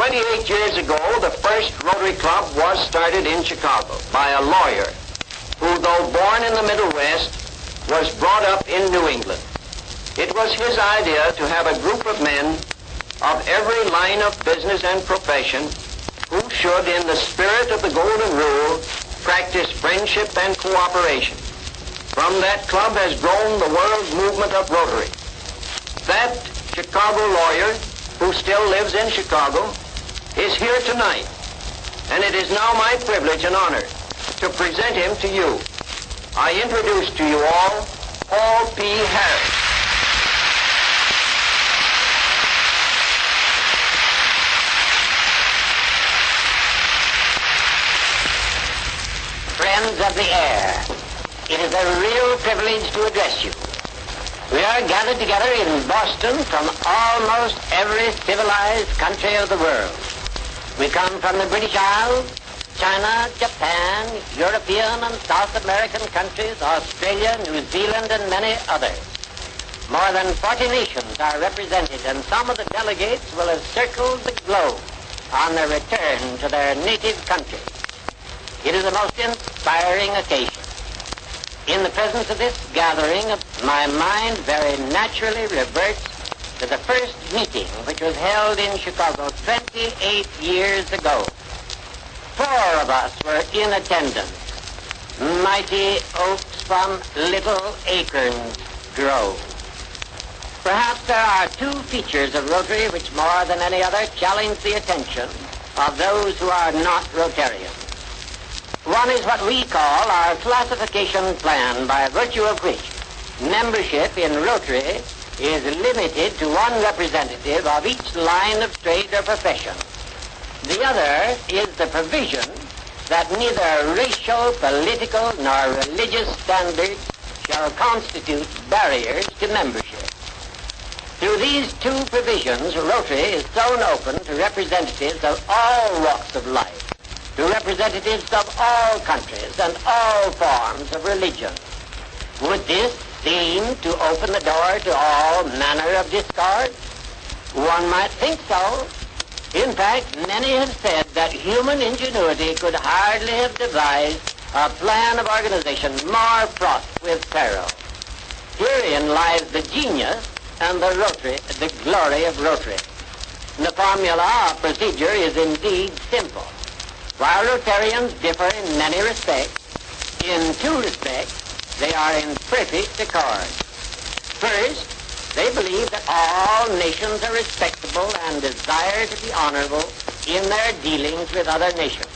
28 years ago, the first Rotary Club was started in Chicago by a lawyer who, though born in the Middle West, was brought up in New England. It was his idea to have a group of men of every line of business and profession who should, in the spirit of the Golden Rule, practice friendship and cooperation. From that club has grown the world movement of Rotary. That Chicago lawyer, who still lives in Chicago, is here tonight, and it is now my privilege and honor to present him to you. I introduce to you all Paul P. Harris. Friends of the air, it is a real privilege to address you. We are gathered together in Boston from almost every civilized country of the world. We come from the British Isles, China, Japan, European and South American countries, Australia, New Zealand, and many others. More than 40 nations are represented, and some of the delegates will have circled the globe on their return to their native country. It is a most inspiring occasion. In the presence of this gathering, my mind very naturally reverts to the first meeting, which was held in Chicago 28 years ago. 4 of us were in attendance. Mighty oaks from little acorns grow. Perhaps there are 2 features of Rotary which more than any other challenge the attention of those who are not Rotarians. One is what we call our classification plan, by virtue of which membership in Rotary is limited to 1 representative of each line of trade or profession. The other is the provision that neither racial, political, nor religious standards shall constitute barriers to membership. Through these 2 provisions, Rotary is thrown open to representatives of all walks of life, to representatives of all countries and all forms of religion. Would this seem to open the door to all manner of discord? One might think so. In fact, many have said that human ingenuity could hardly have devised a plan of organization more fraught with peril. Herein lies the genius and the glory of Rotary. The formula of procedure is indeed simple. While Rotarians differ in many respects, in 2 respects, they are in perfect accord. First, they believe that all nations are respectable and desire to be honorable in their dealings with other nations.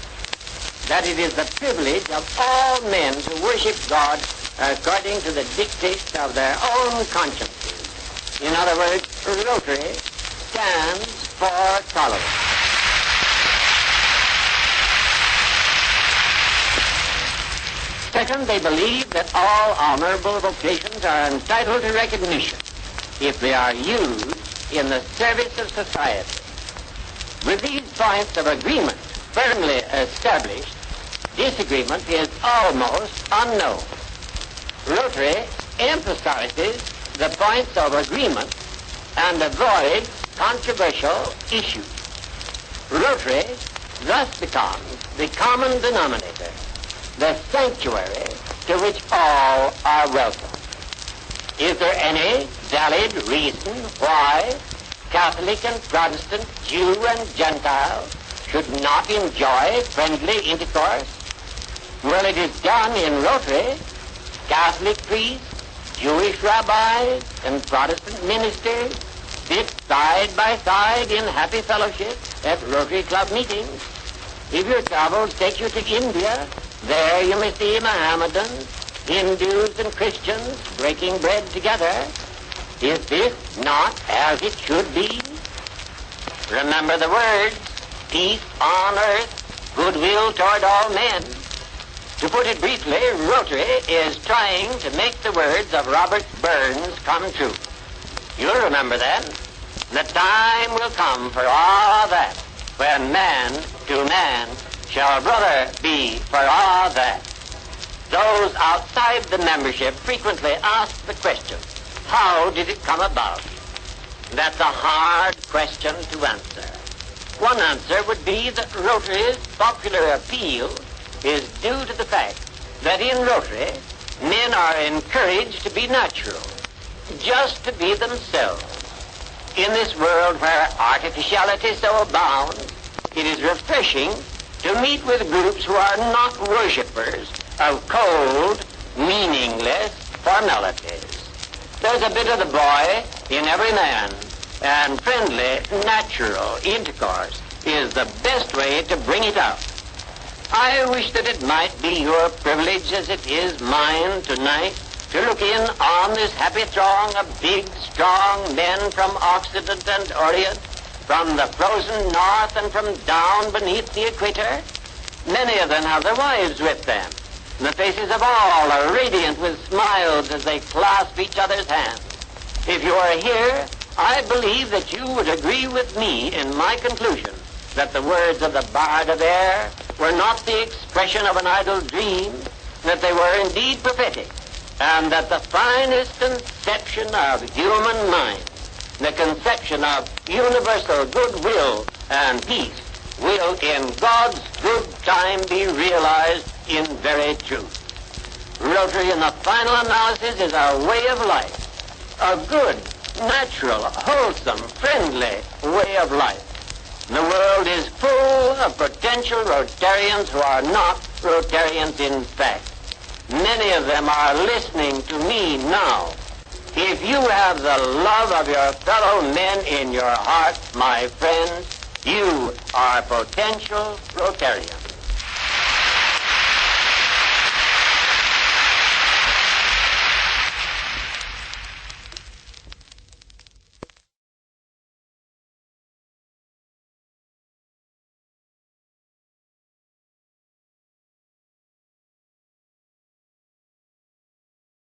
That it is the privilege of all men to worship God according to the dictates of their own consciences. In other words, Rotary stands for tolerance. Second, they believe that all honorable vocations are entitled to recognition if they are used in the service of society. With these points of agreement firmly established, disagreement is almost unknown. Rotary emphasizes the points of agreement and avoids controversial issues. Rotary thus becomes the common denominator, the sanctuary to which all are welcome. Is there any valid reason why Catholic and Protestant, Jew and Gentile should not enjoy friendly intercourse? Well, it is done in Rotary. Catholic priests, Jewish rabbis, and Protestant ministers sit side by side in happy fellowship at Rotary Club meetings. If your travels take you to India, there you may see Mohammedans, Hindus and Christians breaking bread together. Is this not as it should be? Remember the words, peace on earth, goodwill toward all men. To put it briefly, Rotary is trying to make the words of Robert Burns come true. You'll remember then, the time will come for all that, when man to man shall brother be for all that. Those outside the membership frequently ask the question, how did it come about? That's a hard question to answer. One answer would be that Rotary's popular appeal is due to the fact that in Rotary, men are encouraged to be natural, just to be themselves. In this world where artificiality so abounds, it is refreshing to meet with groups who are not worshippers of cold, meaningless formalities. There's a bit of the boy in every man, and friendly, natural intercourse is the best way to bring it out. I wish that it might be your privilege, as it is mine tonight, to look in on this happy throng of big, strong men from Occident and Orient, from the frozen north and from down beneath the equator. Many of them have their wives with them. The faces of all are radiant with smiles as they clasp each other's hands. If you are here, I believe that you would agree with me in my conclusion that the words of the bard of air were not the expression of an idle dream, that they were indeed prophetic, and that the finest conception of human mind, the conception of universal goodwill and peace, will in God's good time be realized in very truth. Rotary in the final analysis is our way of life, a good, natural, wholesome, friendly way of life. The world is full of potential Rotarians who are not Rotarians in fact. Many of them are listening to me now. If you have the love of your fellow men in your heart, my friends, you are potential Rotarians.